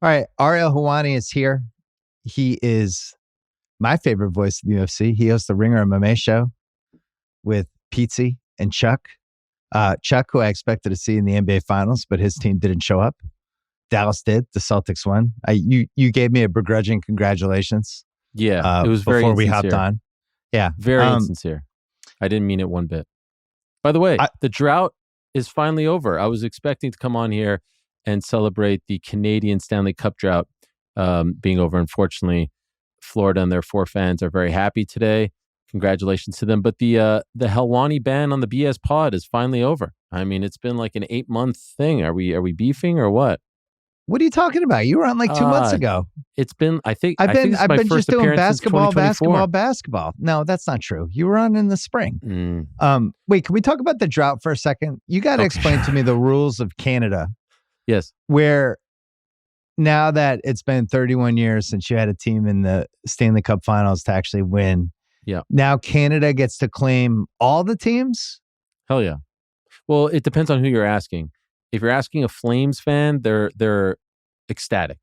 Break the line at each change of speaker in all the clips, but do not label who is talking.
All right, Ariel Helwani is here. He is my favorite voice in the UFC. He hosts the Ringer MMA show with Pizzi and Chuck. Chuck, who I expected to see in the NBA Finals, but his team didn't show up. Dallas did. The Celtics won. You gave me a begrudging congratulations.
Yeah, it was very
before we
insincere.
hopped on. Yeah,
Very insincere. I didn't mean it one bit. By the way, the drought is finally over. I was expecting to come on here and celebrate the Canadian Stanley Cup drought being over. Unfortunately, Florida and their 4 fans are very happy today. Congratulations to them. But the Helwani ban on the BS pod is finally over. I mean, it's been like an 8-month thing. Are we beefing or what?
What are you talking about? You were on like 2 months ago.
It's been, I've been
just doing basketball. No, that's not true. You were on in the spring. Wait, can we talk about the drought for a second? You got to explain to me the rules of Canada.
Yes.
Where now that it's been 31 years since you had a team in the Stanley Cup Finals to actually win.
Yeah.
Now Canada gets to claim all the teams?
Hell yeah. Well, it depends on who you're asking. If you're asking a Flames fan, they're ecstatic.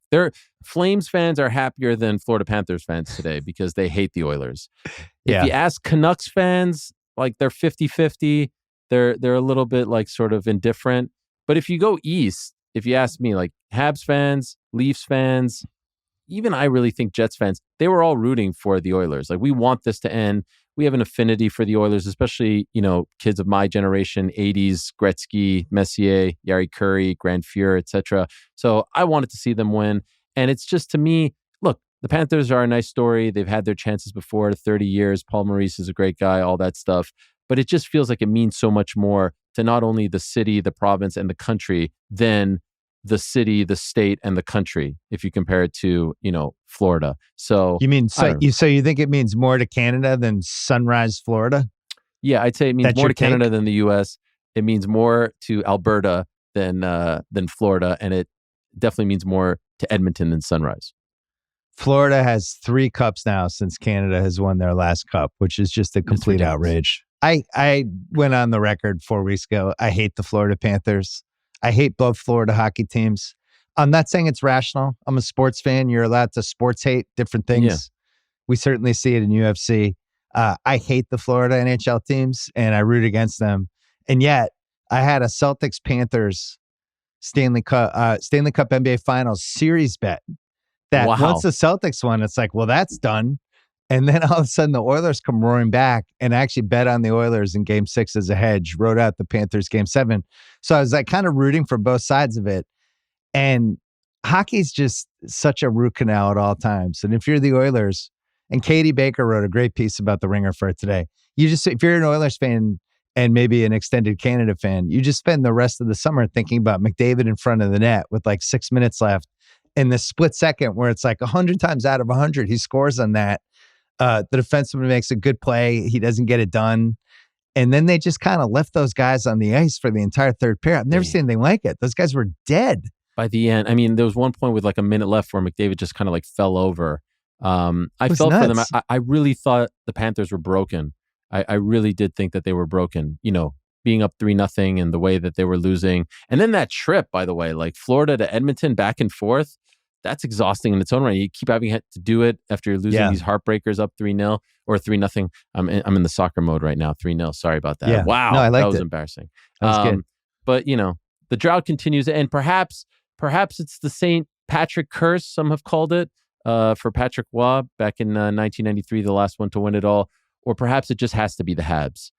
Flames fans are happier than Florida Panthers fans today because they hate the Oilers. If you ask Canucks fans, like they're 50-50, they're a little bit like sort of indifferent. But if you go east, if you ask me, like Habs fans, Leafs fans, even I really think Jets fans, they were all rooting for the Oilers. Like, we want this to end. We have an affinity for the Oilers, especially, kids of my generation, 80s, Gretzky, Messier, Yari Curry, Grand Fuhr, etc. So I wanted to see them win. And it's just, to me, look, the Panthers are a nice story. They've had their chances before, 30 years. Paul Maurice is a great guy, all that stuff. But it just feels like it means so much more to not only the city, the province, and the country than the city, the state, and the country, if you compare it to, Florida. So
you think it means more to Canada than Sunrise, Florida?
Yeah, I'd say it means more to Canada than the US. It means more to Alberta than Florida, and it definitely means more to Edmonton than Sunrise.
Florida has 3 cups now since Canada has won their last cup, which is just a complete outrage. I went on the record 4 weeks ago. I hate the Florida Panthers. I hate both Florida hockey teams. I'm not saying it's rational. I'm a sports fan. You're allowed to sports hate different things. Yeah. We certainly see it in UFC. I hate the Florida NHL teams, and I root against them. And yet, I had a Celtics Panthers Stanley Cup NBA Finals series bet that once the Celtics won, it's like, well, that's done. And then all of a sudden, the Oilers come roaring back, and I actually bet on the Oilers in Game 6 as a hedge, wrote out the Panthers Game 7. So I was like kind of rooting for both sides of it. And hockey's just such a root canal at all times. And if you're the Oilers, and Katie Baker wrote a great piece about the Ringer for it today, if you're an Oilers fan and maybe an extended Canada fan, you just spend the rest of the summer thinking about McDavid in front of the net with like 6 minutes left. In the split second where it's like 100 times out of 100, he scores on that. The defenseman makes a good play. He doesn't get it done. And then they just kind of left those guys on the ice for the entire third period. I've never seen anything like it. Those guys were dead.
By the end, I mean, there was one point with like a minute left where McDavid just kind of like fell over. I felt nuts for them. I really thought the Panthers were broken. I really did think that they were broken, being up 3-0 and the way that they were losing. And then that trip, by the way, like Florida to Edmonton back and forth, that's exhausting in its own right. You keep having to do it after you're losing these heartbreakers up 3-0 or 3-0. I'm in the soccer mode right now. 3-0. Sorry about that. Yeah. Wow. No, that was embarrassing.
That was good.
But the drought continues, and perhaps it's the St. Patrick curse, some have called it, for Patrick Waugh back in 1993, the last one to win it all. Or perhaps it just has to be the Habs,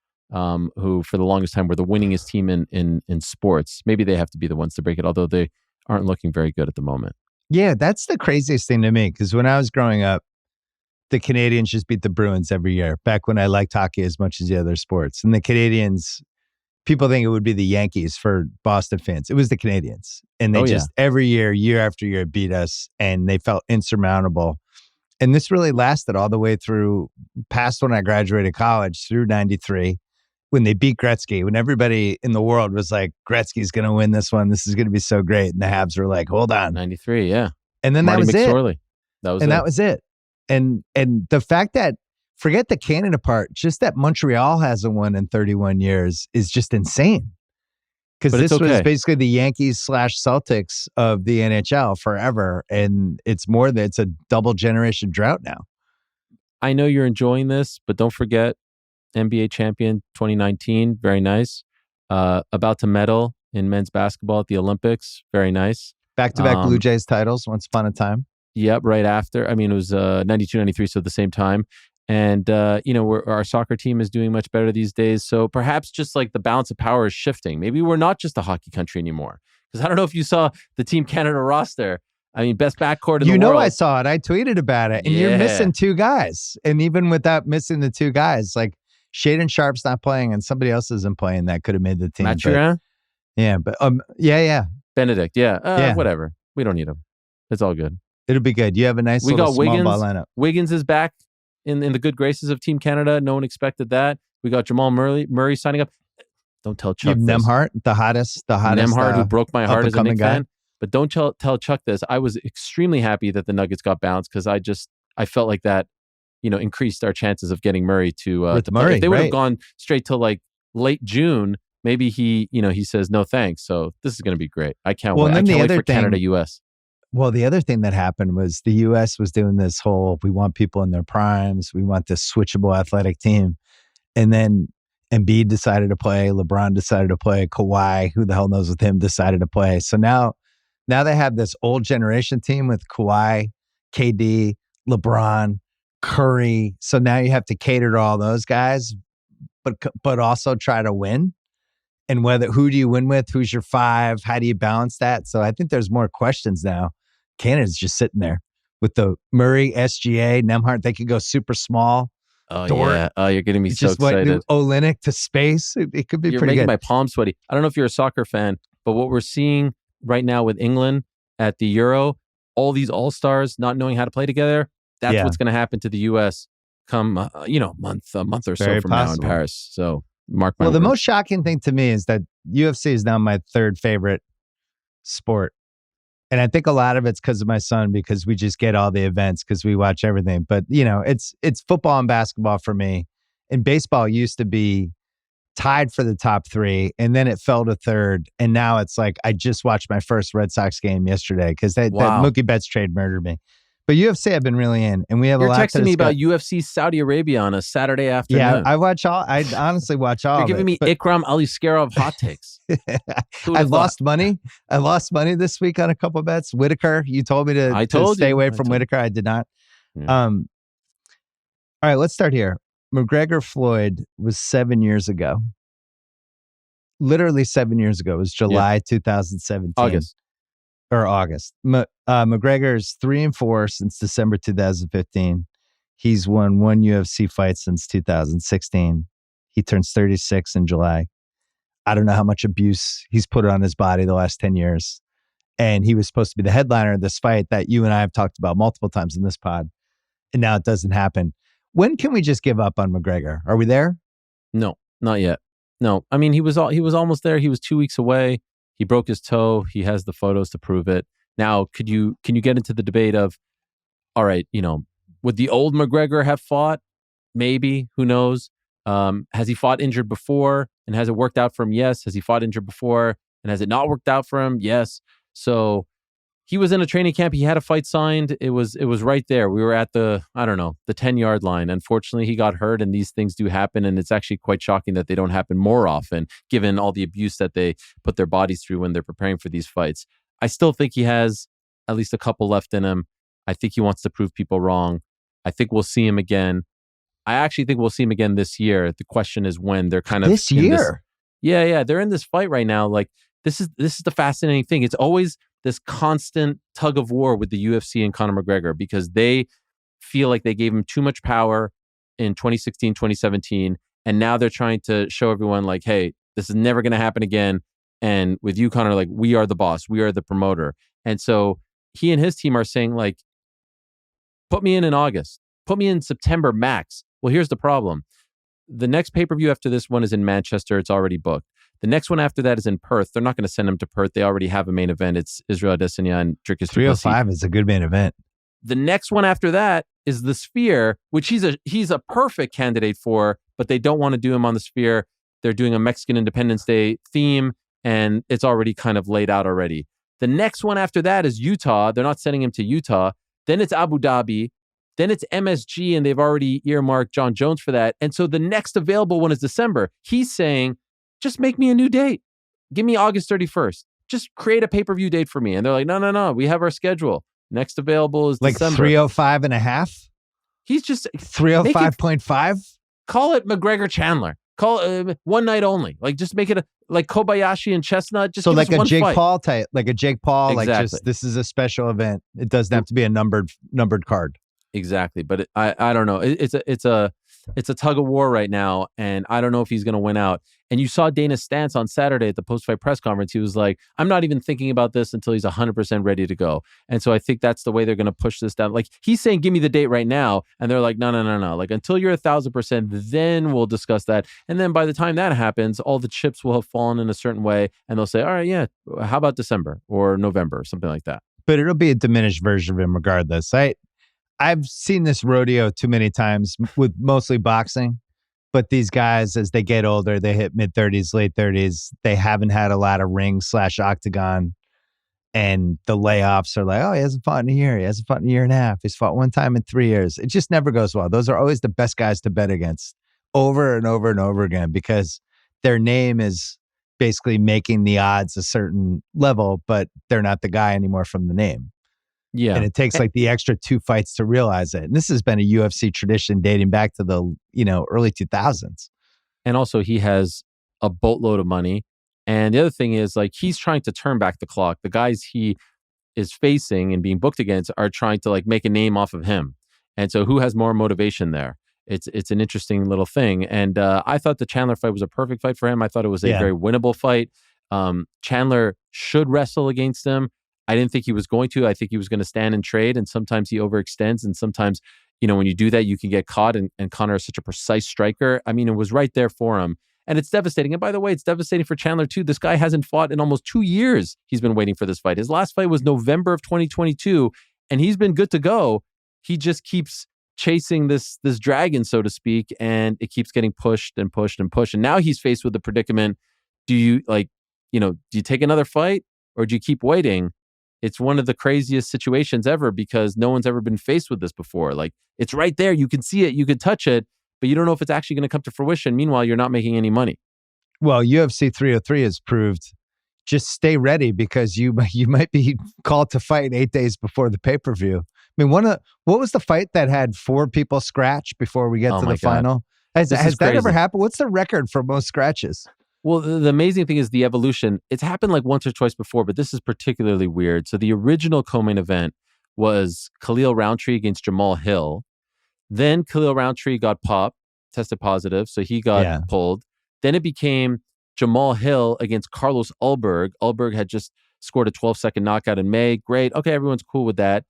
who for the longest time were the winningest team in sports. Maybe they have to be the ones to break it, although they aren't looking very good at the moment.
Yeah, that's the craziest thing to me, because when I was growing up, the Canadians just beat the Bruins every year, back when I liked hockey as much as the other sports. And the Canadians, people think it would be the Yankees for Boston fans. It was the Canadians. And they every year after year, beat us, and they felt insurmountable. And this really lasted all the way through past when I graduated college, through 93. When they beat Gretzky, when everybody in the world was like, Gretzky's going to win this one. This is going to be so great. And the Habs were like, hold on.
93, yeah.
And then
Marty
that was
McSorley.
it. That was it. And the fact that, forget the Canada part, just that Montreal hasn't won in 31 years is just insane. Because
But it's
this was
okay.
basically the Yankees / Celtics of the NHL forever. And it's a double generation drought now.
I know you're enjoying this, but don't forget NBA champion 2019. Very nice. About to medal in men's basketball at the Olympics. Very nice.
Back-to-back Blue Jays titles once upon a time.
Yep, right after. I mean, it was 92, 93, so at the same time. And, our soccer team is doing much better these days. So perhaps just like the balance of power is shifting. Maybe we're not just a hockey country anymore. Because I don't know if you saw the Team Canada roster. I mean, best backcourt in the world.
I saw it. I tweeted about it. And you're missing two guys. And even without missing the two guys, like Shaden Sharp's not playing and somebody else isn't playing that could have made the team.
Mathurin?
Yeah, but yeah.
Benedict, yeah. Whatever. We don't need him. It's all good.
It'll be good. You have a nice little small ball lineup.
Wiggins is back in the good graces of Team Canada. No one expected that. We got Jamal Murray signing up. Don't tell Chuck this.
Nembhard, the hottest.
Nembhard, who broke my heart as a Knicks fan. But don't tell Chuck this. I was extremely happy that the Nuggets got bounced because I felt like that, increased our chances of getting Murray to play. If they would have gone straight to like late June, maybe he says no thanks. So this is going to be great. I can't wait. I can't wait for Canada, US.
Well, the other thing that happened was the U.S. was doing this whole, we want people in their primes. We want this switchable athletic team. And then Embiid decided to play. LeBron decided to play. Kawhi, who the hell knows with him, decided to play. So now they have this old generation team with Kawhi, KD, LeBron, Curry. So now you have to cater to all those guys, but also try to win. And who do you win with? Who's your five? How do you balance that? So I think there's more questions now. Canada's just sitting there with the Murray, SGA, Nembhard. They could go super small.
Oh, yeah. Oh, you're getting me so excited.
Olynyk to space. It could be pretty good.
You're making my palms sweaty. I don't know if you're a soccer fan, but what we're seeing right now with England at the Euro, all these all-stars not knowing how to play together, that's what's going to happen to the U.S. come, a month or so from now in Paris. So mark my words.
The most shocking thing to me is that UFC is now my third favorite sport. And I think a lot of it's because of my son, because we just get all the events because we watch everything. But, it's football and basketball for me. And baseball used to be tied for the top three, and then it fell to third. And now it's like I just watched my first Red Sox game yesterday because that Mookie Betts trade murdered me. But UFC I've been really in, and we have a lot to discuss.
You're texting me about UFC Saudi Arabia on a Saturday afternoon.
Yeah, I honestly watch all
You're giving me Ikram Aliskerov hot takes.
I lost money. I lost money this week on a couple of bets. Whitaker, you told me to stay away from Whitaker. I did not.
Yeah.
All right, let's start here. McGregor Floyd was 7 years ago. Literally 7 years ago. It was July 2017.
August.
McGregor's 3-4 since December 2015. He's won one UFC fight since 2016. He turns 36 in July. I don't know how much abuse he's put on his body the last 10 years. And he was supposed to be the headliner of this fight that you and I have talked about multiple times in this pod. And now it doesn't happen. When can we just give up on McGregor? Are we there?
No, not yet. No, I mean, he was almost there. He was 2 weeks away. He broke his toe. He has the photos to prove it. Now, can you get into the debate of, all right, would the old McGregor have fought? Maybe. Who knows? Has he fought injured before? And has it worked out for him? Yes. Has he fought injured before? And has it not worked out for him? Yes. So he was in a training camp. He had a fight signed. It was right there. We were at the 10-yard line. Unfortunately, he got hurt, and these things do happen. And it's actually quite shocking that they don't happen more often, given all the abuse that they put their bodies through when they're preparing for these fights. I still think he has at least a couple left in him. I think he wants to prove people wrong. I think we'll see him again. I actually think we'll see him again this year. The question is when. They're kind of
this year.
Yeah. They're in this fight right now. Like this is the fascinating thing. It's always this constant tug of war with the UFC and Conor McGregor because they feel like they gave him too much power in 2016, 2017. And now they're trying to show everyone like, hey, this is never going to happen again. And with you, Conor, like we are the boss. We are the promoter. And so he and his team are saying like, put me in August. Put me in September max. Well, here's the problem. The next pay-per-view after this one is in Manchester. It's already booked. The next one after that is in Perth. They're not going to send him to Perth. They already have a main event. It's Israel Adesanya and Dricus
305 is a good main event.
The next one after that is the Sphere, which he's a perfect candidate for, but they don't want to do him on the Sphere. They're doing a Mexican Independence Day theme, and it's already kind of laid out already. The next one after that is Utah. They're not sending him to Utah. Then it's Abu Dhabi. Then it's MSG, and they've already earmarked John Jones for that. And so the next available one is December. He's saying, just make me a new date. Give me August 31st. Just create a pay-per-view date for me. And they're like, no. We have our schedule. Next available is
like
December.
305 and a half?
He's just
305.5?
Call it McGregor-Chandler. Call it one night only. Like, just make it like Kobayashi and Chestnut. Just
so
give
like
us
a
one
Jake
fight.
Paul type, like a Jake Paul,
Exactly.
like just this is a special event. It doesn't have to be a numbered card.
Exactly, but I don't know. It's a tug of war right now, and I don't know if he's going to win out. And you saw Dana's stance on Saturday at the post-fight press conference. He was like, I'm not even thinking about this until he's 100% ready to go. And so I think that's the way they're going to push this down. Like, he's saying, give me the date right now. And they're like, no. Like, until you're 1,000%, then we'll discuss that. And then by the time that happens, all the chips will have fallen in a certain way. And they'll say, all right, yeah, how about December or November or something like that?
But it'll be a diminished version of him regardless. I've seen this rodeo too many times with mostly boxing, but these guys, as they get older, they hit mid-30s, late 30s, they haven't had a lot of ring/octagon, and the layoffs are like, oh, he hasn't fought in a year. He hasn't fought in a year and a half. He's fought one time in 3 years. It just never goes well. Those are always the best guys to bet against over and over and over again because their name is basically making the odds a certain level, but they're not the guy anymore from the name.
Yeah.
And it takes like the extra 2 fights to realize it. And this has been a UFC tradition dating back to the, early 2000s.
And also he has a boatload of money. And the other thing is like, he's trying to turn back the clock. The guys he is facing and being booked against are trying to like make a name off of him. And so who has more motivation there? It's an interesting little thing. And I thought the Chandler fight was a perfect fight for him. I thought it was a very winnable fight. Chandler should wrestle against him. I didn't think he was going to. I think he was going to stand and trade. And sometimes he overextends. And sometimes, when you do that, you can get caught. And Conor is such a precise striker. I mean, it was right there for him. And it's devastating. And by the way, it's devastating for Chandler too. This guy hasn't fought in almost 2 years. He's been waiting for this fight. His last fight was November of 2022. And he's been good to go. He just keeps chasing this dragon, so to speak. And it keeps getting pushed and pushed and pushed. And now he's faced with the predicament. Do you do you take another fight or do you keep waiting? It's one of the craziest situations ever because no one's ever been faced with this before. Like, it's right there. You can see it. You can touch it, but you don't know if it's actually going to come to fruition. Meanwhile, you're not making any money. Well,
UFC 303 has proved just stay ready because you might be called to fight 8 days before the pay-per-view. I mean, what was the fight that had 4 people scratch before we get to the final? Has that ever happened? What's the record for most scratches?
Well, the amazing thing is the evolution. It's happened like once or twice before, but this is particularly weird. So the original co-main event was Khalil Roundtree against Jamal Hill. Then Khalil Roundtree got popped, tested positive, so he got pulled. Then it became Jamal Hill against Carlos Ulberg. Ulberg had just scored a 12-second knockout in May. Great. Okay, everyone's cool with that.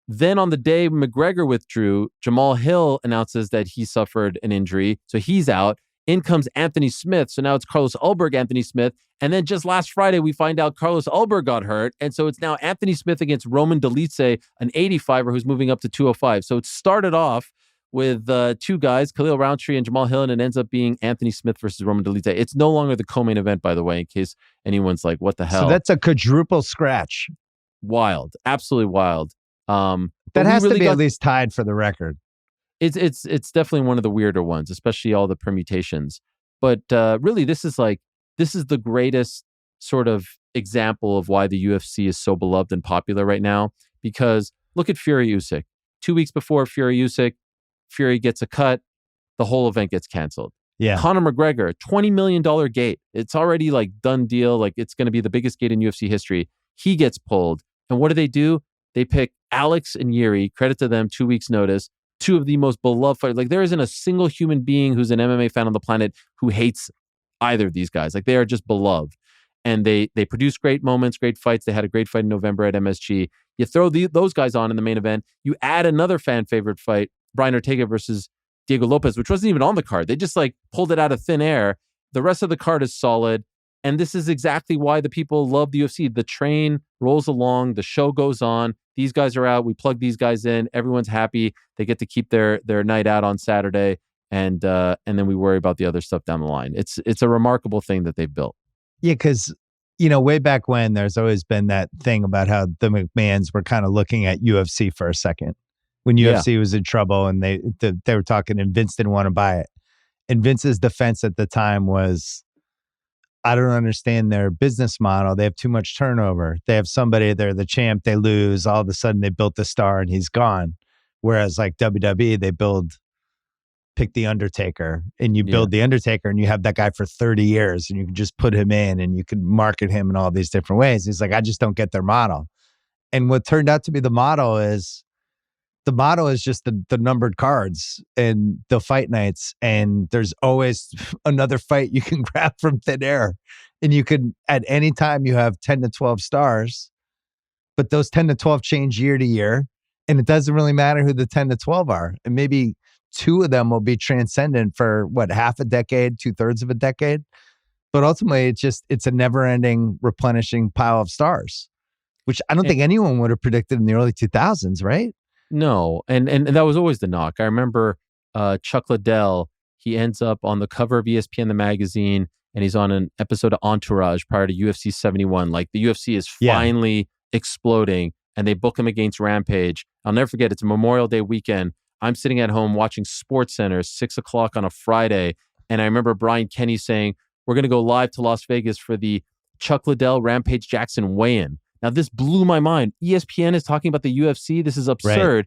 Then on the day McGregor withdrew, Jamal Hill announces that he suffered an injury, so he's out. In comes Anthony Smith. So now it's Carlos Ulberg, Anthony Smith. And then just last Friday, we find out Carlos Ulberg got hurt. And so it's now Anthony Smith against Roman Dolidze, an 85er who's moving up to 205. So it started off with 2 guys, Khalil Roundtree and Jamal Hill, and it ends up being Anthony Smith versus Roman Dolidze. It's no longer the co-main event, by the way, in case anyone's like, what the hell?
So that's a quadruple scratch.
Wild. Absolutely wild.
That has to be at least tied for the record.
It's definitely one of the weirder ones, especially all the permutations. But really, this is the greatest sort of example of why the UFC is so beloved and popular right now. Because look at Fury Usyk. 2 weeks before Fury Usyk, Fury gets a cut, the whole event gets canceled.
Yeah.
Conor McGregor, $20 million gate. It's already like done deal. Like it's going to be the biggest gate in UFC history. He gets pulled. And what do? They pick Alex and Yuri, credit to them, 2 weeks notice. 2 of the most beloved fighters. Like there isn't a single human being who's an MMA fan on the planet who hates either of these guys. Like they are just beloved. And they produce great moments, great fights. They had a great fight in November at MSG. You throw those guys on in the main event. You add another fan favorite fight, Brian Ortega versus Diego Lopez, which wasn't even on the card. They just like pulled it out of thin air. The rest of the card is solid. And this is exactly why the people love the UFC. The train rolls along. The show goes on. These guys are out. We plug these guys in. Everyone's happy. They get to keep their night out on Saturday. And then we worry about the other stuff down the line. It's a remarkable thing that they've built.
Yeah, because way back when, there's always been that thing about how the McMahons were kind of looking at UFC for a second when UFC was in trouble, and they were talking, and Vince didn't want to buy it. And Vince's defense at the time was, I don't understand their business model. They have too much turnover. They have somebody, they're the champ, they lose. All of a sudden, they built the star and he's gone. Whereas like WWE, they pick the Undertaker, and you build the Undertaker, and you have that guy for 30 years, and you can just put him in, and you can market him in all these different ways. He's like, I just don't get their model. And what turned out to be the model is just the numbered cards and the fight nights. And there's always another fight you can grab from thin air. And you can, at any time, you have 10 to 12 stars, but those 10 to 12 change year to year. And it doesn't really matter who the 10 to 12 are. And maybe two of them will be transcendent for half a decade, 2/3 of a decade. But ultimately, it's a never ending replenishing pile of stars, which I don't think anyone would have predicted in the early 2000s, right?
No, and that was always the knock. I remember Chuck Liddell, he ends up on the cover of ESPN, the magazine, and he's on an episode of Entourage prior to UFC 71. Like, the UFC is finally exploding, and they book him against Rampage. I'll never forget, it's a Memorial Day weekend. I'm sitting at home watching SportsCenter, 6 o'clock on a Friday, and I remember Brian Kenny saying, we're going to go live to Las Vegas for the Chuck Liddell Rampage Jackson weigh-in. Now, this blew my mind. ESPN is talking about the UFC. This is absurd. Right.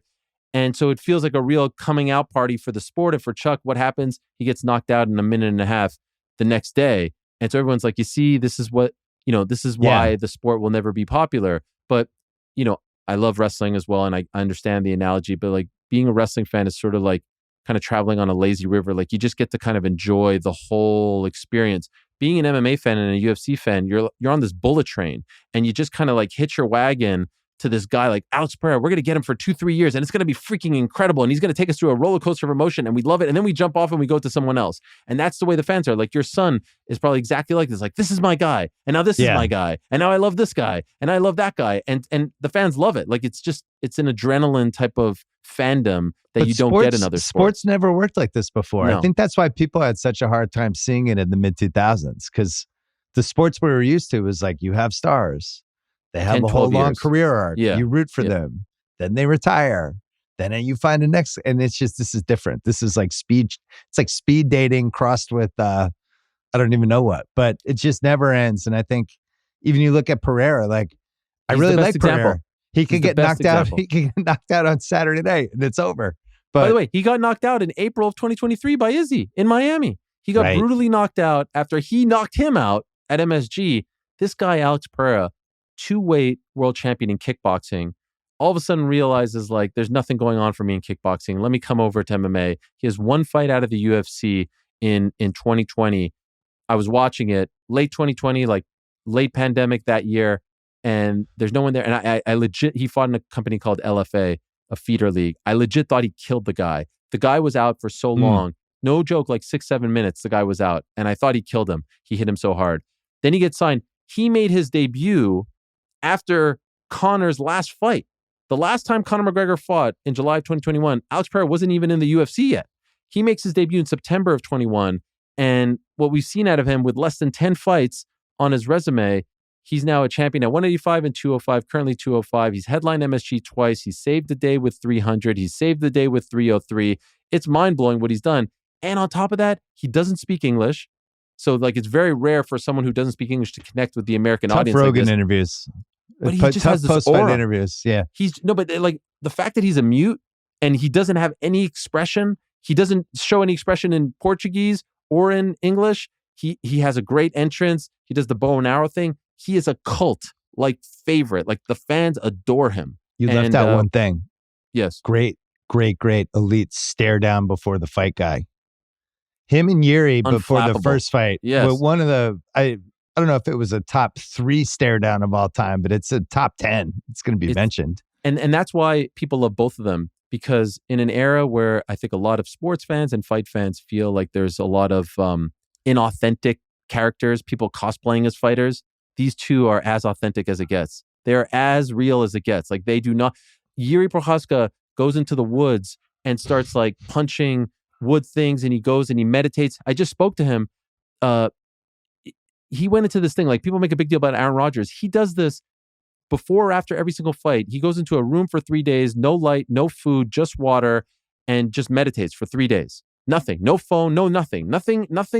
And so it feels like a real coming out party for the sport. And for Chuck, what happens? He gets knocked out in a minute and a half the next day. And so everyone's like, you see, this is why the sport will never be popular. But, I love wrestling as well. And I understand the analogy, but like, being a wrestling fan is sort of like kind of traveling on a lazy river. Like, you just get to kind of enjoy the whole experience. Being an MMA fan and a UFC fan, you're on this bullet train, and you just kind of like hitch your wagon to this guy like Alex Pereira. We're going to get him for 2-3 years, and it's going to be freaking incredible. And he's going to take us through a roller coaster of emotion, and we love it. And then we jump off and we go to someone else. And that's the way the fans are. Like, your son is probably exactly like this. Like, this is my guy, and now this is my guy, and now I love this guy, and I love that guy, and the fans love it. Like, it's an adrenaline type of fandom that you don't get in other sports.
Sports never worked like this before.
No.
I think that's why people had such a hard time seeing it in the mid 2000s, because the sports we were used to was like, you have stars, they have
10,
a whole long
years.
career arc. You root for them, then they retire, then you find the next, and it's just, this is different. This is like speed. It's like speed dating crossed with I don't even know what, but it just never ends. And I think even you look at Pereira, like, I really like Pereira. He can get knocked out. He can get knocked out on Saturday night, and it's over. But
by the way, he got knocked out in April of 2023 by Izzy in Miami. He got brutally knocked out after he knocked him out at MSG. This guy, Alex Pereira, 2-weight world champion in kickboxing, all of a sudden realizes, like, there's nothing going on for me in kickboxing. Let me come over to MMA. He has one fight out of the UFC in 2020. I was watching it late 2020, like late pandemic that year, and there's no one there. And I legit, he fought in a company called LFA, a feeder league. I legit thought he killed the guy. The guy was out for so long. No joke, like 6-7 minutes, the guy was out. And I thought he killed him. He hit him so hard. Then he gets signed. He made his debut after Conor's last fight. The last time Conor McGregor fought in July of 2021, Alex Pereira wasn't even in the UFC yet. He makes his debut in September of 21. And what we've seen out of him with less than 10 fights on his resume, he's now a champion at 185 and 205, currently 205. He's headlined MSG twice. He saved the day with 300. He saved the day with 303. It's mind-blowing what he's done. And on top of that, he doesn't speak English. So, like, it's very rare for someone who doesn't speak English to connect with the American audience.
Tough Rogan
like
interviews.
But he just has this aura.
Interviews, yeah.
But like, the fact that he's a mute and he doesn't have any expression, he doesn't show any expression in Portuguese or in English. He has a great entrance. He does the bow and arrow thing. He is a cult favorite. Like, the fans adore him.
You left out one thing.
Yes.
Great elite stare down before the fight guy. Him and Yuri before the first fight.
Yes.
But one of the, I don't know if it was a top 3 stare down of all time, but it's a top 10. It's going to be mentioned.
And that's why people love both of them, because in an era where I think a lot of sports fans and fight fans feel like there's a lot of inauthentic characters, people cosplaying as fighters, these two are as authentic as it gets. They're as real as it gets. Like, they do not. Yuri Prochazka goes into the woods and starts like punching wood things, and he goes and he meditates. I just spoke to him. he went into this thing, like people make a big deal about Aaron Rodgers. He does this before or after every single fight. He goes into a room for 3 days, no light, no food, just water, and just meditates for 3 days. Nothing, no phone, no nothing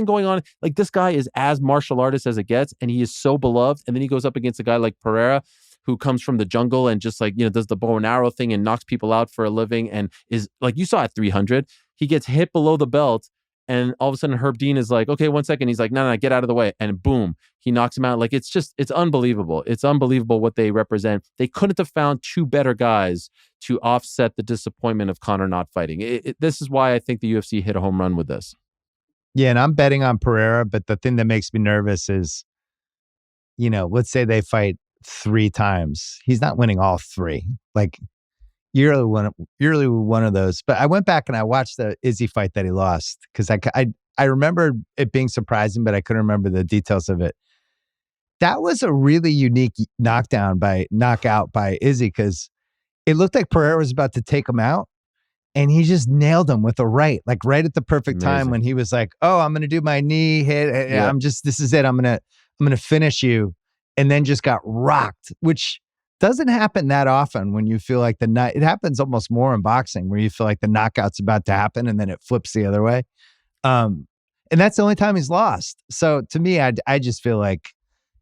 going on. Like this guy is as martial artist as it gets, and he is so beloved. And then he goes up against a guy like Pereira, who comes from the jungle and just like, does the bow and arrow thing and knocks people out for a living, and is like, you saw at 300, he gets hit below the belt, and all of a sudden Herb Dean is like, okay, 1 second. He's like, no, get out of the way. And boom, he knocks him out. Like, it's unbelievable. It's unbelievable what they represent. They couldn't have found two better guys to offset the disappointment of Conor not fighting. This is why I think the UFC hit a home run with this.
Yeah, and I'm betting on Pereira, but the thing that makes me nervous is, let's say they fight 3 times. He's not winning all 3. Like, yearly one of those. But I went back and I watched the Izzy fight that he lost, because I remember it being surprising, but I couldn't remember the details of it. That was a really unique knockout by Izzy, because it looked like Pereira was about to take him out, and he just nailed him with a right at the perfect time when he was like, "Oh, I'm going to do my knee hit. Yeah. This is it. I'm going to finish you," and then just got rocked, which doesn't happen that often when you feel like it happens almost more in boxing, where you feel like the knockout's about to happen and then it flips the other way. And that's the only time he's lost. So to me, I just feel like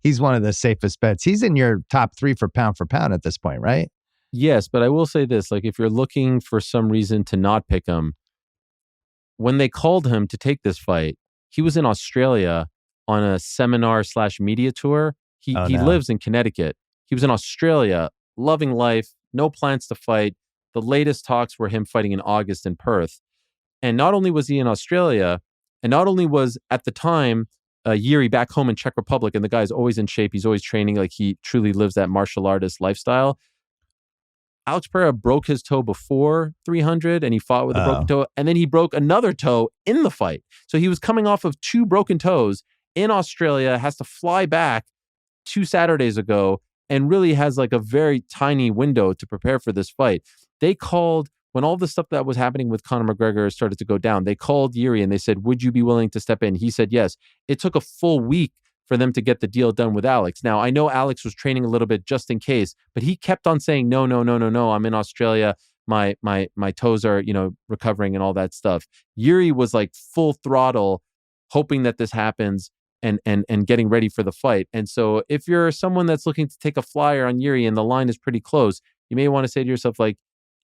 he's one of the safest bets. He's in your top 3 for pound at this point, right?
Yes, but I will say this, like, if you're looking for some reason to not pick him, when they called him to take this fight, he was in Australia on a seminar/media tour. He lives in Connecticut. He was in Australia, loving life, no plans to fight. The latest talks were him fighting in August in Perth. And not only was he in Australia, and not only was at the time Yuri back home in Czech Republic, and the guy's always in shape, he's always training, like he truly lives that martial artist lifestyle. Alex Pereira broke his toe before 300, and he fought with a broken toe, and then he broke another toe in the fight. So he was coming off of 2 broken toes in Australia, has to fly back 2 Saturdays ago, and really has like a very tiny window to prepare for this fight. They called, when all the stuff that was happening with Conor McGregor started to go down, they called Yuri and they said, would you be willing to step in? He said yes. It took a full week for them to get the deal done with Alex. Now, I know Alex was training a little bit just in case, but he kept on saying, no, I'm in Australia. My toes are, recovering and all that stuff. Yuri was like full throttle, hoping that this happens, and getting ready for the fight. And so if you're someone that's looking to take a flyer on Yuri and the line is pretty close, you may want to say to yourself, like,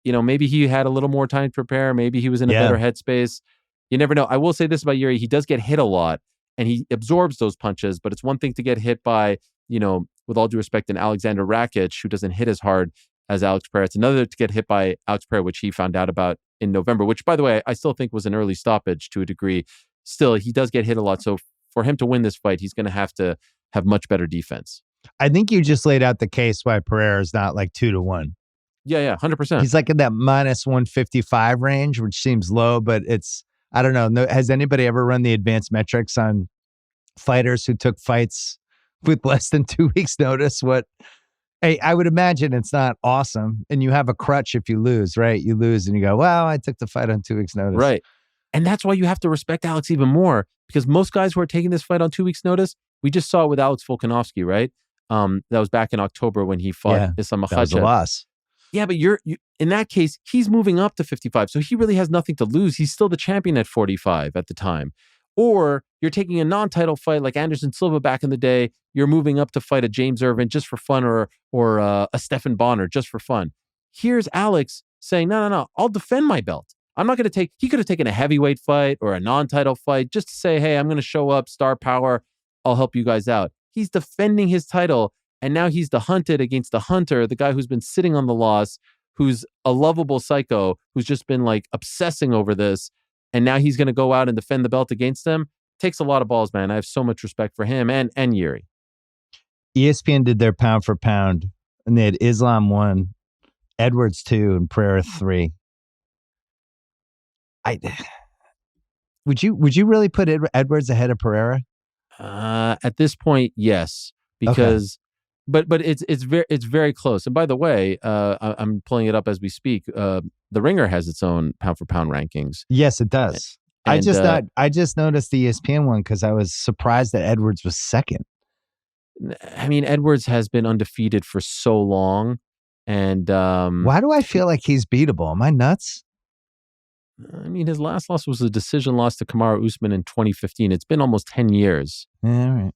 maybe he had a little more time to prepare. Maybe he was in a better headspace. You never know. I will say this about Yuri. He does get hit a lot and he absorbs those punches, but it's one thing to get hit by, with all due respect, an Alexander Rakic who doesn't hit as hard as Alex Pereira. It's another to get hit by Alex Pereira, which he found out about in November, which, by the way, I still think was an early stoppage to a degree. Still, he does get hit a lot. So for him to win this fight, he's going to have much better defense. I
think you just laid out the case why Pereira is not like 2-1.
Yeah, 100%.
He's like in that minus 155 range, which seems low, but it's, I don't know. Has anybody ever run the advanced metrics on fighters who took fights with less than 2 weeks notice? I would imagine it's not awesome. And you have a crutch if you lose, right? You lose and you go, well, I took the fight on 2 weeks notice.
Right. And that's why you have to respect Alex even more, because most guys who are taking this fight on 2 weeks notice, we just saw it with Alex Volkanovski, right? That was back in October when he fought Islam Makhachev.
That was a loss.
Yeah, but you in that case, he's moving up to 55. So he really has nothing to lose. He's still the champion at 45 at the time. Or you're taking a non-title fight like Anderson Silva back in the day. You're moving up to fight a James Irvin just for fun, or a Stephan Bonner just for fun. Here's Alex saying, no, I'll defend my belt. I'm not going to take, he could have taken a heavyweight fight or a non-title fight just to say, hey, I'm going to show up, star power. I'll help you guys out. He's defending his title. And now he's the hunted against the hunter, the guy who's been sitting on the loss, who's a lovable psycho, who's just been like obsessing over this. And now he's going to go out and defend the belt against him. Takes a lot of balls, man. I have so much respect for him and Yuri.
ESPN did their pound for pound, and they had Islam 1, Edwards 2, and Pereira 3. Would you really put Edwards ahead of Pereira?
At this point, yes, because but it's very close. And by the way, I'm pulling it up as we speak. The Ringer has its own pound for pound rankings.
Yes, it does. I just noticed the ESPN one because I was surprised that Edwards was second.
I mean, Edwards has been undefeated for so long. And
why do I feel like he's beatable? Am I nuts?
I mean, his last loss was a decision loss to Kamaru Usman in 2015. It's been almost 10 years.
Yeah, all right.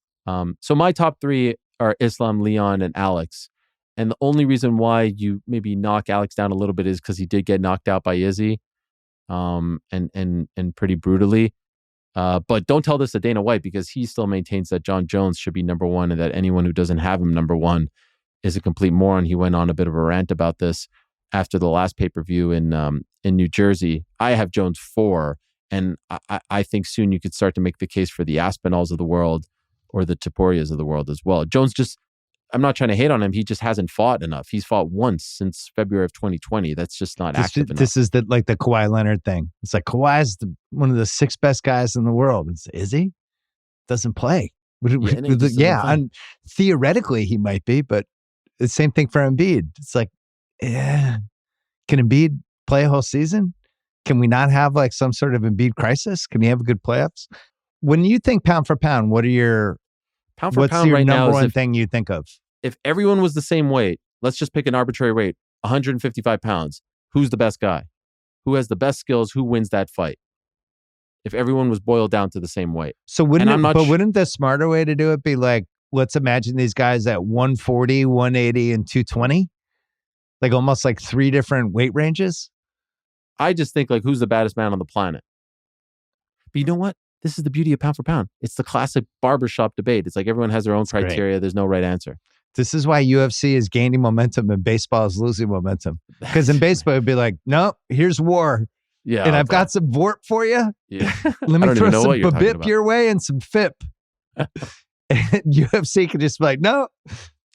So my top three are Islam, Leon, and Alex. And the only reason why you maybe knock Alex down a little bit is because he did get knocked out by Izzy, and pretty brutally. But don't tell this to Dana White, because he still maintains that John Jones should be number one, and that anyone who doesn't have him number one is a complete moron. He went on a bit of a rant about this after the last pay-per-view in New Jersey. I have Jones 4, and I think soon you could start to make the case for the Aspinalls of the world or the Toporias of the world as well. Jones just, I'm not trying to hate on him. He just hasn't fought enough. He's fought once since February of 2020. That's just not active enough.
This is the Kawhi Leonard thing. It's like Kawhi's one of the 6 best guys in the world. Is he? Doesn't play. And theoretically he might be, but the same thing for Embiid. It's like, yeah, can Embiid play a whole season? Can we not have like some sort of Embiid crisis? Can he have a good playoffs? When you think pound for pound, what are your what's your
right
number
now
one thing you think of?
If everyone was the same weight, let's just pick an arbitrary weight, 155 pounds. Who's the best guy? Who has the best skills? Who wins that fight? If everyone was boiled down to the same weight.
So wouldn't the smarter way to do it be like, let's imagine these guys at 140, 180, and 220? Like almost like 3 different weight ranges?
I just think like, who's the baddest man on the planet? But you know what? This is the beauty of pound for pound. It's the classic barbershop debate. It's like everyone has their own criteria. Great. There's no right answer.
This is why UFC is gaining momentum and baseball is losing momentum. Because in baseball, it'd be like, no, here's war.
Yeah.
And I've got some VORP for you.
Yeah.
Let me throw some BABIP your way and some FIP. And UFC can just be like, no,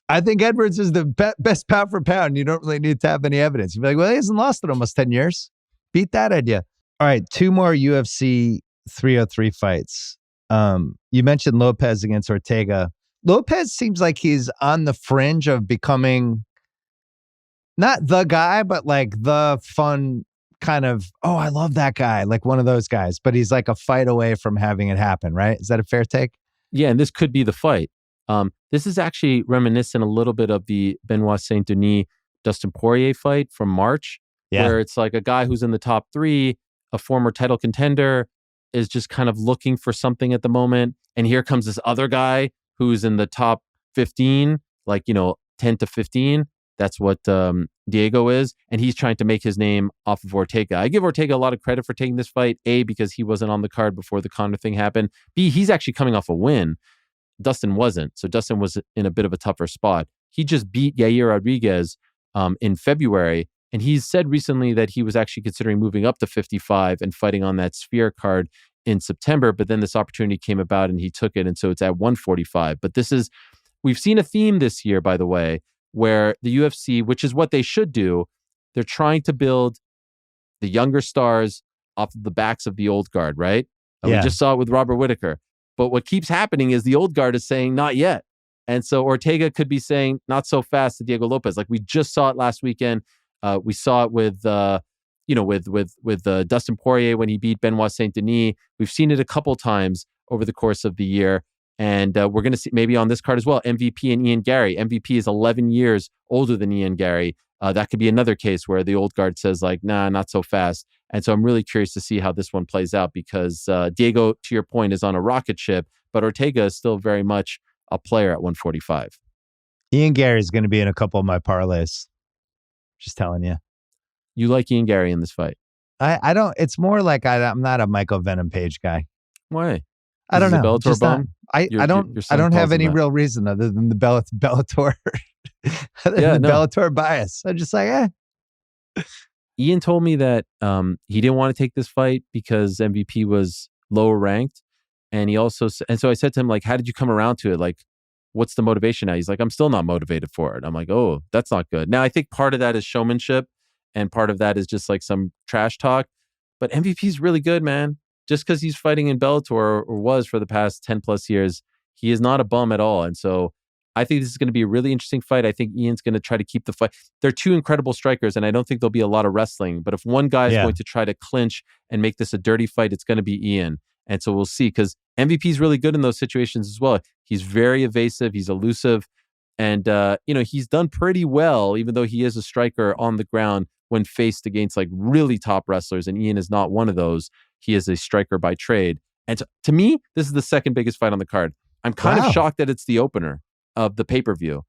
I think Edwards is the best pound for pound. You don't really need to have any evidence. You'd be like, well, he hasn't lost in almost 10 years. Beat that idea. All right, 2 more UFC 303 fights. You mentioned Lopez against Ortega. Lopez seems like he's on the fringe of becoming not the guy, but like the fun kind of, oh, I love that guy, like one of those guys. But he's like a fight away from having it happen, right? Is that a fair take?
Yeah, and this could be the fight. This is actually reminiscent a little bit of the Benoit Saint-Denis Dustin Poirier fight from March, where it's like a guy who's in the top 3, a former title contender, is just kind of looking for something at the moment. And here comes this other guy who's in the top 15, like, 10 to 15. That's what Diego is. And he's trying to make his name off of Ortega. I give Ortega a lot of credit for taking this fight. A, because he wasn't on the card before the Conor thing happened. B, he's actually coming off a win. Dustin wasn't. So Dustin was in a bit of a tougher spot. He just beat Yair Rodriguez in February. And he's said recently that he was actually considering moving up to 55 and fighting on that Sphere card in September. But then this opportunity came about and he took it. And so it's at 145. But we've seen a theme this year, by the way, where the UFC, which is what they should do, they're trying to build the younger stars off of the backs of the old guard, right? We just saw it with Robert Whittaker. But what keeps happening is the old guard is saying, not yet. And so Ortega could be saying, not so fast to Diego Lopez. Like we just saw it last weekend. We saw it with Dustin Poirier when he beat Benoit Saint-Denis. We've seen it a couple times over the course of the year. And we're going to see maybe on this card as well, MVP and Ian Gary. MVP is 11 years older than Ian Gary. That could be another case where the old guard says like, nah, not so fast. And so I'm really curious to see how this one plays out because Diego, to your point, is on a rocket ship, but Ortega is still very much a player at 145.
Ian Gary is going to be in a couple of my parlays. Just telling you.
You like Ian Gary in this fight?
I don't. It's more like I'm not a Michael Venom Page guy.
Why?
I don't know.
Bellator bum?
I don't have any real reason other than the Bellator Bellator bias. I'm just like,
Ian told me that he didn't want to take this fight because MVP was lower ranked, and so I said to him like, how did you come around to it? Like, what's the motivation now? He's like, I'm still not motivated for it. I'm like, oh, that's not good. Now I think part of that is showmanship, and part of that is just like some trash talk. But MVP is really good, man. Just because he's fighting in Bellator or was for the past 10 plus years, he is not a bum at all. And so I think this is going to be a really interesting fight. I think Ian's going to try to keep the fight. They're 2 incredible strikers, and I don't think there'll be a lot of wrestling. But if one guy is going to try to clinch and make this a dirty fight, it's going to be Ian. And so we'll see, because MVP is really good in those situations as well. He's very evasive. He's elusive. And, he's done pretty well, even though he is a striker on the ground when faced against like really top wrestlers. And Ian is not one of those. He is a striker by trade. And to me, this is the second biggest fight on the card. I'm kind of shocked that it's the opener of the pay-per-view.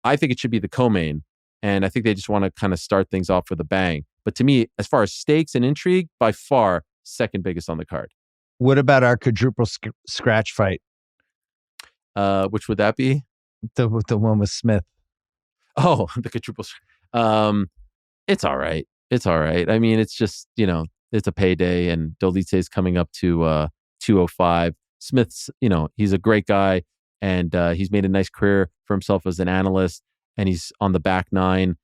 I think it should be the co-main. And I think they just want to kind of start things off with a bang. But to me, as far as stakes and intrigue, by far, second biggest on the card.
What about our quadruple scratch fight?
Which would that be?
The one with Smith.
Oh, the quadruple. It's all right. It's all right. I mean, it's just, it's a payday, and Dolce is coming up to 205. Smith's, he's a great guy, and he's made a nice career for himself as an analyst, and he's on the back nine.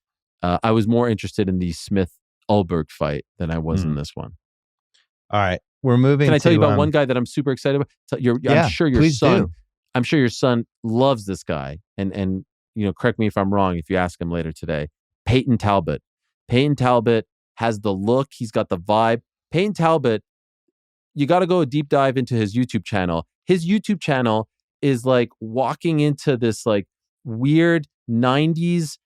I was more interested in the Smith-Ulberg fight than I was in this one.
All right. We're moving.
Can I tell you about one guy that I'm super excited about? I'm sure your son.
Do.
I'm sure your son loves this guy, and correct me if I'm wrong if you ask him later today. Peyton Talbot. Peyton Talbot has the look. He's got the vibe. Peyton Talbot, you got to go a deep dive into his YouTube channel. His YouTube channel is like walking into this like weird 90s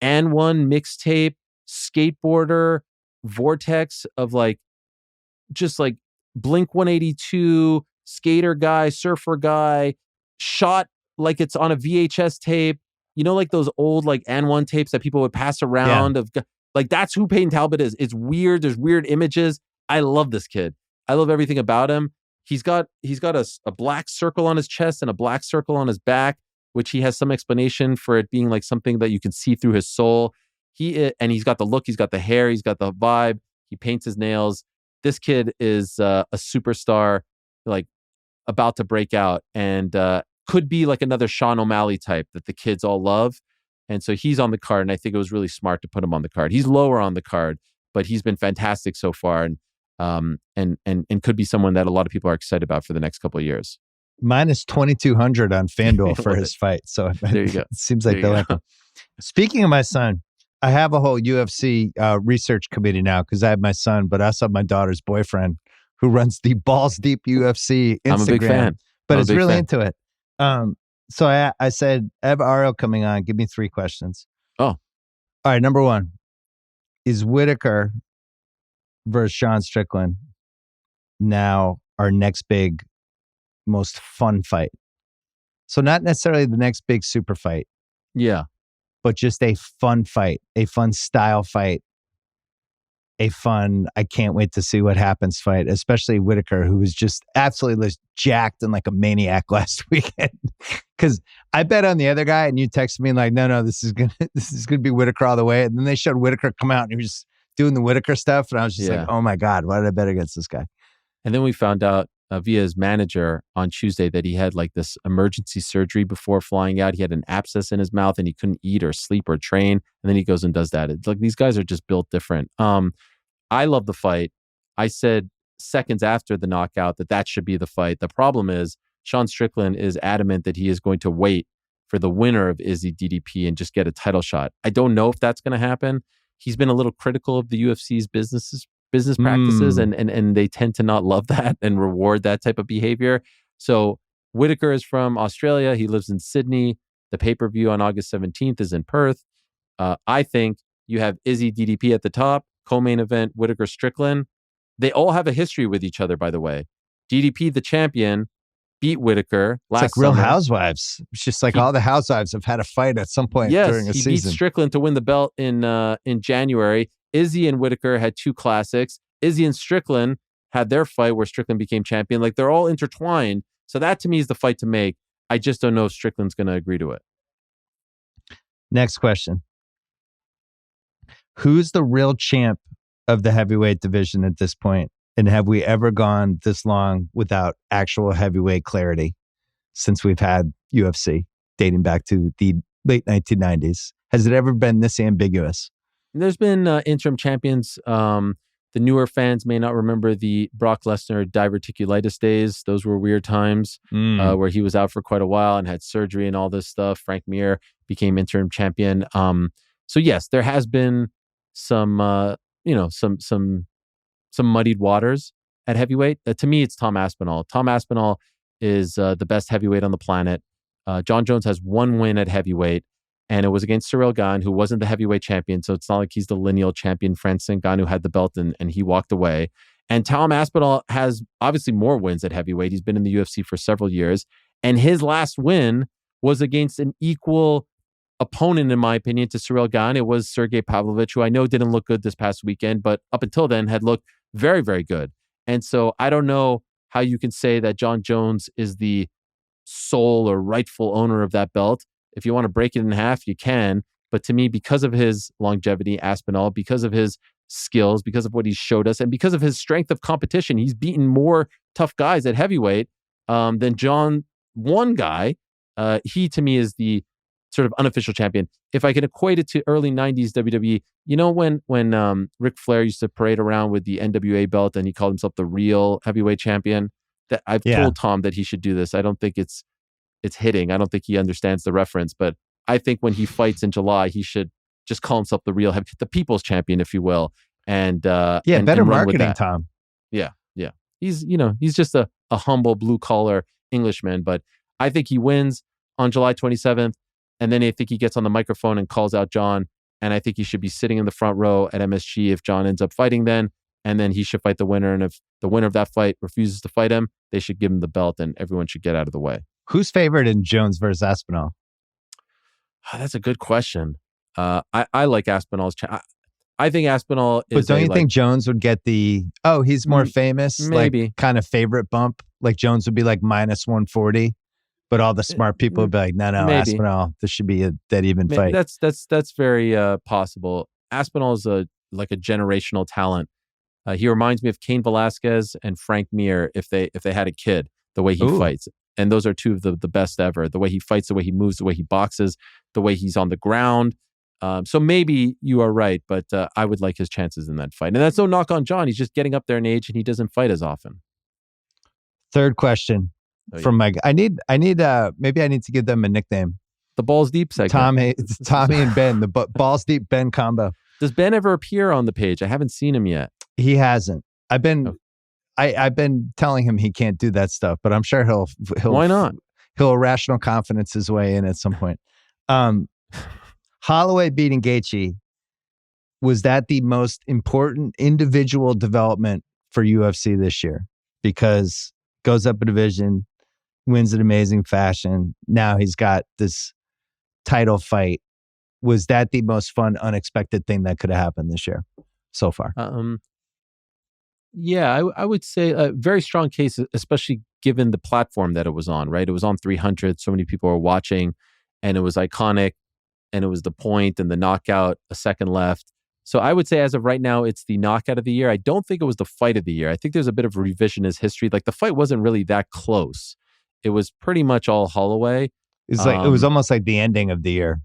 and one mixtape skateboarder vortex of like just like Blink 182 skater guy, surfer guy, shot like it's on a VHS tape. Like those old like N1 tapes that people would pass around of like, that's who Peyton Talbot is. It's weird. There's weird images. I love this kid. I love everything about him. He's got a black circle on his chest and a black circle on his back, which he has some explanation for it being like something that you can see through his soul. And he's got the look, he's got the hair, he's got the vibe. He paints his nails. This kid is a superstar, like about to break out, and could be like another Sean O'Malley type that the kids all love. And so he's on the card, and I think it was really smart to put him on the card. He's lower on the card, but he's been fantastic so far, and could be someone that a lot of people are excited about for the next couple of years.
Minus 2,200 on FanDuel for his fight. So
there you go.
It seems like they like him. Speaking of my son, I have a whole UFC research committee now because I have my son, but I also have my daughter's boyfriend who runs the Balls Deep UFC Instagram.
I'm a big fan.
But is really into it. So I said, I have Ariel coming on. Give me 3 questions.
Oh.
All right. Number 1, is Whitaker versus Sean Strickland now our next big, most fun fight? So not necessarily the next big super fight.
Yeah.
But just a fun fight, a fun style fight, a fun, I can't wait to see what happens fight, especially Whitaker, who was just absolutely jacked and like a maniac last weekend. Because I bet on the other guy, and you texted me like, no, this is gonna be Whitaker all the way. And then they showed Whitaker come out, and he was just doing the Whitaker stuff, and I was just like, oh my God, why did I bet against this guy?
And then we found out via his manager on Tuesday that he had like this emergency surgery before flying out. He had an abscess in his mouth and he couldn't eat or sleep or train. And then he goes and does that. It's like these guys are just built different. I love the fight. I said seconds after the knockout that should be the fight. The problem is Sean Strickland is adamant that he is going to wait for the winner of Izzy DDP and just get a title shot. I don't know if that's going to happen. He's been a little critical of the UFC's business practices, and they tend to not love that and reward that type of behavior. So Whitaker is from Australia. He lives in Sydney. The pay-per-view on August 17th is in Perth. I think you have Izzy DDP at the top, co-main event, Whitaker Strickland. They all have a history with each other, by the way. DDP, the champion, beat Whitaker last
It's like Real
summer.
Housewives. It's just like all the housewives have had a fight at some point during a season.
Yes, he beat Strickland to win the belt in January. Izzy and Whitaker had 2 classics. Izzy and Strickland had their fight where Strickland became champion. Like, they're all intertwined. So that to me is the fight to make. I just don't know if Strickland's going to agree to it.
Next question. Who's the real champ of the heavyweight division at this point? And have we ever gone this long without actual heavyweight clarity since we've had UFC dating back to the late 1990s? Has it ever been this ambiguous?
There's been interim champions. The newer fans may not remember the Brock Lesnar diverticulitis days. Those were weird times where he was out for quite a while and had surgery and all this stuff. Frank Mir became interim champion. So yes, there has been some muddied waters. at heavyweight, to me, it's Tom Aspinall. Tom Aspinall is the best heavyweight on the planet. John Jones has one win at heavyweight, and it was against Ciryl Gane, who wasn't the heavyweight champion. So it's not like he's the lineal champion. Francis Ngannou had the belt and he walked away. And Tom Aspinall has obviously more wins at heavyweight. He's been in the UFC for several years. And his last win was against an equal opponent, in my opinion, to Ciryl Gane. It was Sergey Pavlovich, who I know didn't look good this past weekend, but up until then had looked very, very good. And so I don't know how you can say that John Jones is the sole or rightful owner of that belt. If you want to break it in half, you can. But to me, because of his longevity, Aspinall, because of his skills, because of what he's showed us, and because of his strength of competition, he's beaten more tough guys at heavyweight than John, one guy. He, to me, is the sort of unofficial champion. If I can equate it to early 90s WWE, you know, when Ric Flair used to parade around with the NWA belt and he called himself the real heavyweight champion, that I've told Tom that he should do this. I don't think it's hitting. I don't think he understands the reference, but I think when he fights in July, he should just call himself the people's champion, if you will. And
better
and
marketing, Tom.
Yeah. He's just a humble blue collar Englishman, but I think he wins on July 27th. And then I think he gets on the microphone and calls out John. And I think he should be sitting in the front row at MSG if John ends up fighting then. And then he should fight the winner. And if the winner of that fight refuses to fight him, they should give him the belt and everyone should get out of the way.
Who's favored in Jones versus Aspinall?
That's a good question. I like Aspinall's. I think Aspinall is.
But don't you think Jones would get he's more famous,
maybe,
like kind of favorite bump? Like Jones would be like minus 140. But all the smart people would be like, no, maybe. Aspinall, this should be a dead even fight.
That's very possible. Aspinall is like a generational talent. He reminds me of Cain Velasquez and Frank Mir if they had a kid, the way he fights. And those are two of the best ever. The way he fights, the way he moves, the way he boxes, the way he's on the ground. So maybe you are right, but I would like his chances in that fight. And that's no knock on John. He's just getting up there in age and he doesn't fight as often.
Third question. From Mike, maybe I need to give them a nickname.
The Balls Deep segment.
Tommy and Ben, the Balls Deep Ben combo.
Does Ben ever appear on the page? I haven't seen him yet.
He hasn't. I've been telling him he can't do that stuff, but I'm sure he'll.
Why not?
He'll irrational confidence his way in at some point. Holloway beating Gaethje, was that the most important individual development for UFC this year? Because goes up a division, wins in amazing fashion. Now he's got this title fight. Was that the most fun, unexpected thing that could have happened this year so far?
I would say a very strong case, especially given the platform that it was on, right? It was on 300. So many people were watching and it was iconic and it was the point and the knockout, a second left. So I would say as of right now, it's the knockout of the year. I don't think it was the fight of the year. I think there's a bit of revisionist history. Like the fight wasn't really that close. It was pretty much all Holloway.
It's like it was almost like the ending of the year.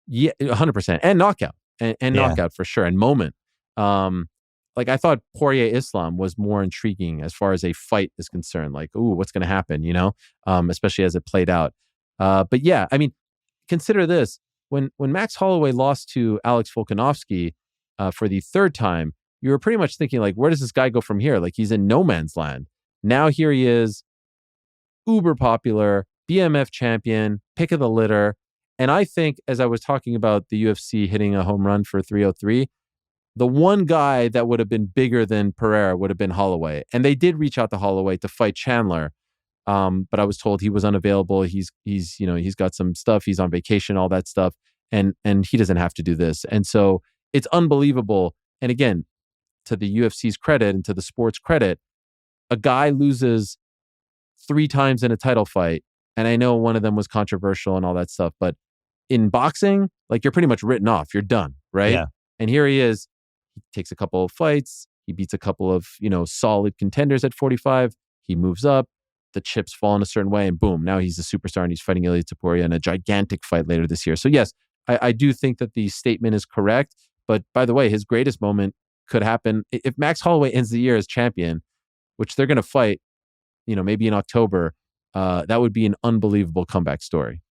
Yeah, 100%. And knockout. And knockout for sure. And moment. Like I thought Poirier Islam was more intriguing as far as a fight is concerned. Like, ooh, what's going to happen, especially as it played out. But yeah, I mean, consider this. When Max Holloway lost to Alex Volkanovski for the third time, you were pretty much thinking like, where does this guy go from here? Like he's in no man's land. Now here he is, uber popular, BMF champion, pick of the litter. And I think as I was talking about the UFC hitting a home run for 303, the one guy that would have been bigger than Pereira would have been Holloway. And they did reach out to Holloway to fight Chandler. But I was told he was unavailable. He's got some stuff. He's on vacation, all that stuff. And he doesn't have to do this. And so it's unbelievable. And again, to the UFC's credit and to the sport's credit, a guy loses 3 times in a title fight. And I know one of them was controversial and all that stuff, but in boxing, like you're pretty much written off. You're done, right? Yeah. And here he is. He takes a couple of fights. He beats a couple of, solid contenders at 45. He moves up. The chips fall in a certain way and boom, now he's a superstar and he's fighting Ilia Topuria in a gigantic fight later this year. So yes, I do think that the statement is correct. But by the way, his greatest moment could happen if Max Holloway ends the year as champion, which they're going to fight, maybe in October. That would be an unbelievable comeback story.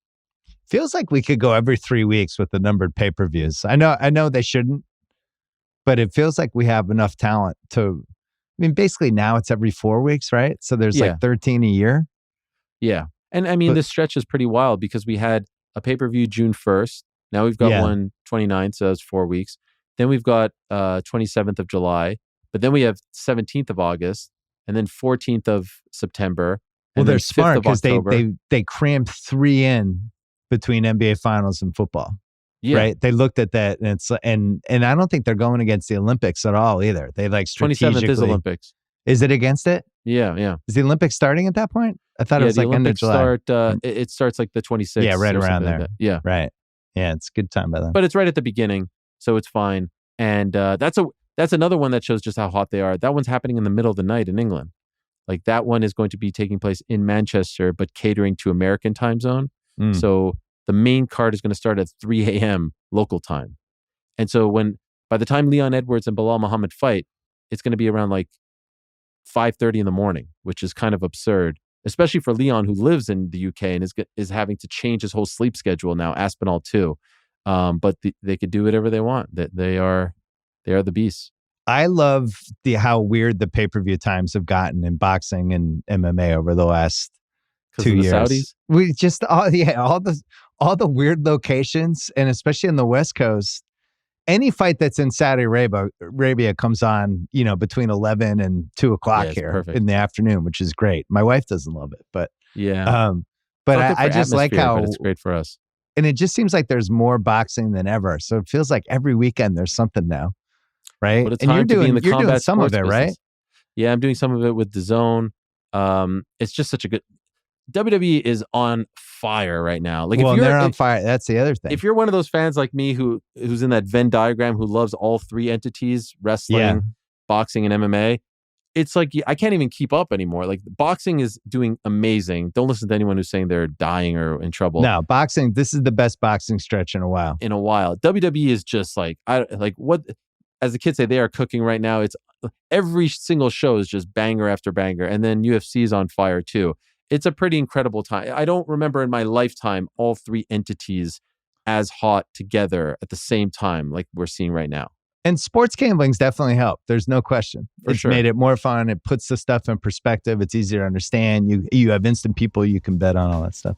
Feels like we could go every 3 weeks with the numbered pay-per-views. I know they shouldn't, but it feels like we have enough talent to mean, basically now it's every 4 weeks, right? So there's
Yeah.
like 13 a year.
Yeah. And I mean, this stretch is pretty wild because we had a pay-per-view June 1st. Now we've got one 29th, so that's 4 weeks. Then we've got 27th of July. But then we have 17th of August. And then 14th of September.
Well,
And
they're
then
smart
5th of
because
October.
they crammed 3 in between NBA finals and football.
Yeah.
Right. They looked at that and I don't think they're going against the Olympics at all either. They like strategically.
27th is Olympics.
Is it against it?
Yeah.
Is the Olympics starting at that point? I thought it was
the
like end of
Olympics
July.
It starts like the 26th.
Yeah, right
or
around
something
there.
like that. Yeah.
Right. Yeah, it's a good time by then.
But it's right at the beginning, so it's fine. And that's another one that shows just how hot they are. That one's happening in the middle of the night in England. Like that one is going to be taking place in Manchester, but catering to American time zone. So the main card is going to start at 3 a.m. local time. And so by the time Leon Edwards and Bilal Muhammad fight, it's going to be around like 5:30 in the morning, which is kind of absurd, especially for Leon, who lives in the UK and is having to change his whole sleep schedule now, Aspinall too. But they could do whatever they want. That they are the beasts.
I love how weird the pay-per-view times have gotten in boxing and MMA over the last 2 years.
Saudis?
We just all the weird locations, and especially in the West Coast. Any fight that's in Saudi Arabia comes on, between 11 and 2 o'clock here in the afternoon, which is great. My wife doesn't love it, but I just like how
it's great for us.
And it just seems like there's more boxing than ever. So it feels like every weekend there's something now, right?
But it's
and
you're doing
some of it, right?
Yeah, I'm doing some of it with DAZN. It's just such a good. WWE is on fire right now. Like,
well, they're on fire. That's the other thing.
If you're one of those fans like me who's in that Venn diagram, who loves all three entities, wrestling, boxing, and MMA, it's like I can't even keep up anymore. Like, boxing is doing amazing. Don't listen to anyone who's saying they're dying or in trouble.
No, boxing. This is the best boxing stretch in a while.
WWE is just like what, as the kids say, they are cooking right now. It's every single show is just banger after banger, and then UFC is on fire too. It's a pretty incredible time. I don't remember in my lifetime all three entities as hot together at the same time like we're seeing right now.
And sports gambling's definitely helped. There's no question. It's
sure.
Made it more fun. It puts the stuff in perspective. It's easier to understand. You have instant people you can bet on, all that stuff.